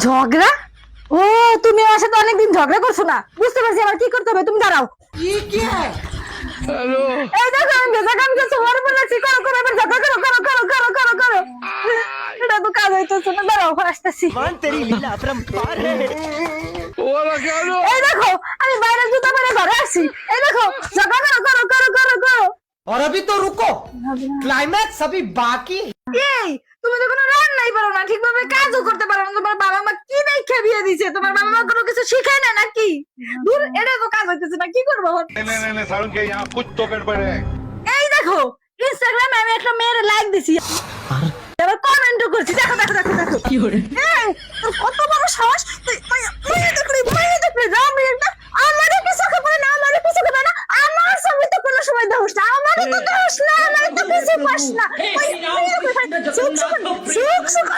ঝগড়া? ও তুমি আমার সাথে অনেকদিন ঝগড়া করছো না, বুঝতে পারছি আমার কি করতে হবে। তুমি দাঁড়াও। এই দেখো আমি ভেজা কাম করছি, ওর বলেছি করো করো, এবার ঝগড়া করো করো করো করো করো করো। এটা তো কাজ হইতেছে না, দাঁড়াও আসতেছি। এই দেখো আমি বাইরে জুতা পরে ঘরে আসছি। এই দেখো ঝগড়া করো করো করো করো করো। और अभी तो रुको, क्लाइमैक्स अभी बाकी। এই তুমি তো কোনো রান্নাই পারো না, ঠিকভাবে কাজও করতে পারো না। তোমার বাবা মা কি দেখে বিয়ে দিয়েছে? তোমার বাবা মা কোনো কিছু শিখায় না নাকি? দূর, এটা তো কাজ হইতেছে না, কি করবো এখন? नहीं सारुण के यहाँ कुछ तो गड़बड़ है। এই দেখো ইনস্টাগ্রামে আমি একটা মেয়ের লাইক দিছি, এবার কমেন্টও করছি। দেখো দেখো দেখো দেখো কি করে, তোর কত বড় সাহস! তুই মাইয়া দেখলি যাও মেয়েটা আমারে কিছু খবর না, আমারে কিছু খবর না। আমার ছবি তো কোনো সময় দোষ না, আমারে তো দোষ না, আমারে তো কিছু পাস না। সুখ সুখ